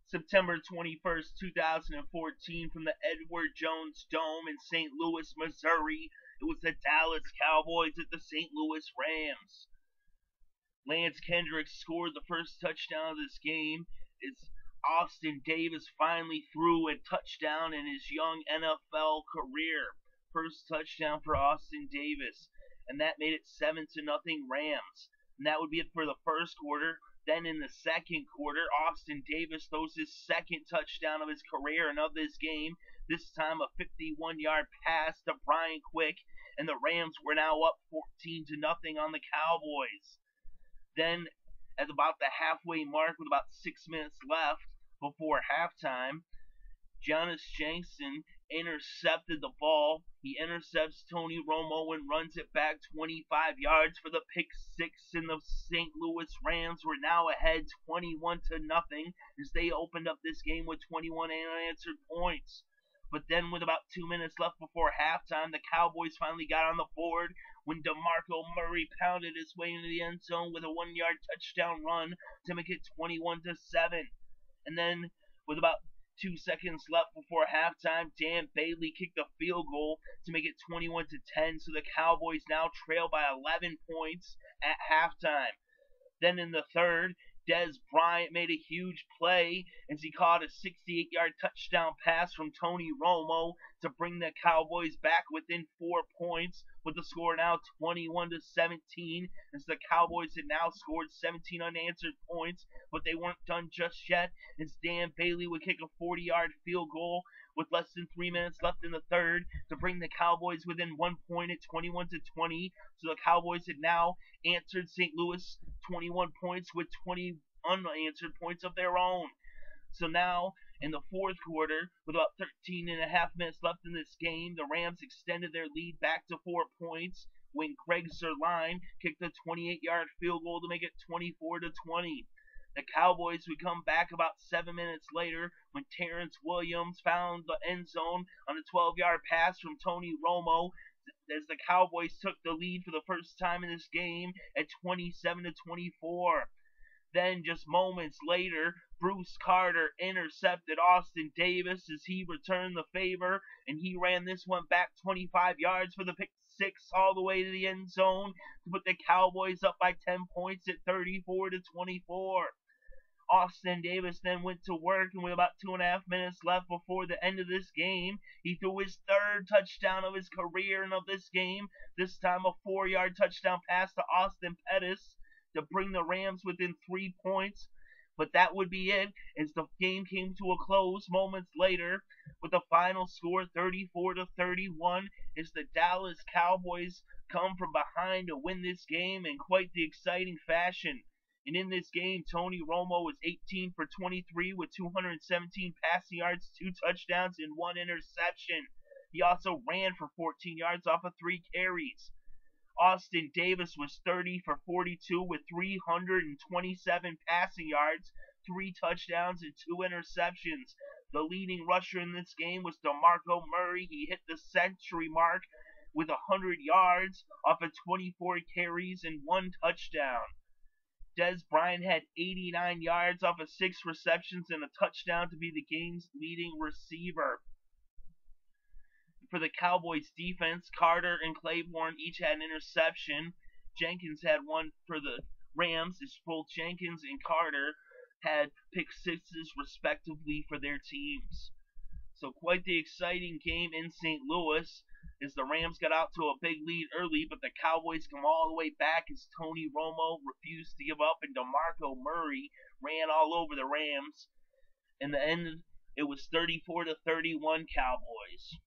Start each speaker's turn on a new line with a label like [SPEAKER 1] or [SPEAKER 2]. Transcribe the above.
[SPEAKER 1] September 21st, 2014, from the Edward Jones Dome in St. Louis, Missouri. It was the Dallas Cowboys at the St. Louis Rams. Lance Kendricks scored the first touchdown of this game as Austin Davis finally threw a touchdown in his young NFL career. First touchdown for Austin Davis, and that made it 7-0 Rams. And that would be it for the first quarter. Then in the second quarter, Austin Davis throws his second touchdown of his career and of this game. This time a 51-yard pass to Bryant Quick, and the Rams were now up 14-0 on the Cowboys. Then at about the halfway mark with about 6 minutes left before halftime, Janoris intercepted the ball. He intercepts Tony Romo and runs it back 25 yards for the pick six, and the St. Louis Rams were now ahead 21-0 as they opened up this game with 21 unanswered points. But then with about 2 minutes left before halftime, the Cowboys finally got on the board when DeMarco Murray pounded his way into the end zone with a 1-yard touchdown run to make it 21-7. And then with about 2 seconds left before halftime, Dan Bailey kicked a field goal to make it 21-10, so the Cowboys now trail by 11 points at halftime. Then in the third, Dez Bryant made a huge play as he caught a 68-yard touchdown pass from Tony Romo to bring the Cowboys back within 4 points, with the score now 21-17, as the Cowboys had now scored 17 unanswered points, but they weren't done just yet, as Dan Bailey would kick a 40-yard field goal with less than 3 minutes left in the third to bring the Cowboys within 1 point at 21-20. So the Cowboys had now answered St. Louis 21 points with 20 unanswered points of their own. So now, in the fourth quarter, with about 13 and a half minutes left in this game, the Rams extended their lead back to 4 points when Zuerlein kicked a 28-yard field goal to make it 24-20. The Cowboys would come back about 7 minutes later when Terrance Williams found the end zone on a 12-yard pass from Tony Romo, as the Cowboys took the lead for the first time in this game at 27-24. Then, just moments later, Bruce Carter intercepted Austin Davis as he returned the favor, and he ran this one back 25 yards for the pick six all the way to the end zone to put the Cowboys up by 10 points at 34-24. Austin Davis then went to work, and with about 2.5 minutes left before the end of this game, he threw his third touchdown of his career and of this game, this time a 4-yard touchdown pass to Austin Pettis to bring the Rams within 3 points. But that would be it, as the game came to a close moments later with the final score 34-31, as the Dallas Cowboys come from behind to win this game in quite the exciting fashion. And in this game, Tony Romo was 18 for 23 with 217 passing yards, 2 touchdowns, and 1 interception. He also ran for 14 yards off of 3 carries. Austin Davis was 30 for 42 with 327 passing yards, 3 touchdowns, and 2 interceptions. The leading rusher in this game was DeMarco Murray. He hit the century mark with 100 yards off of 24 carries and 1 touchdown. Dez Bryant had 89 yards off of 6 receptions and a touchdown to be the game's leading receiver. For the Cowboys defense, Carter and Claiborne each had an interception. Jenkins had one for the Rams, as both Jenkins and Carter had pick sixes respectively for their teams. So quite the exciting game in St. Louis, as the Rams got out to a big lead early, but the Cowboys come all the way back as Tony Romo refused to give up and DeMarco Murray ran all over the Rams. In the end, it was 34-31 Cowboys.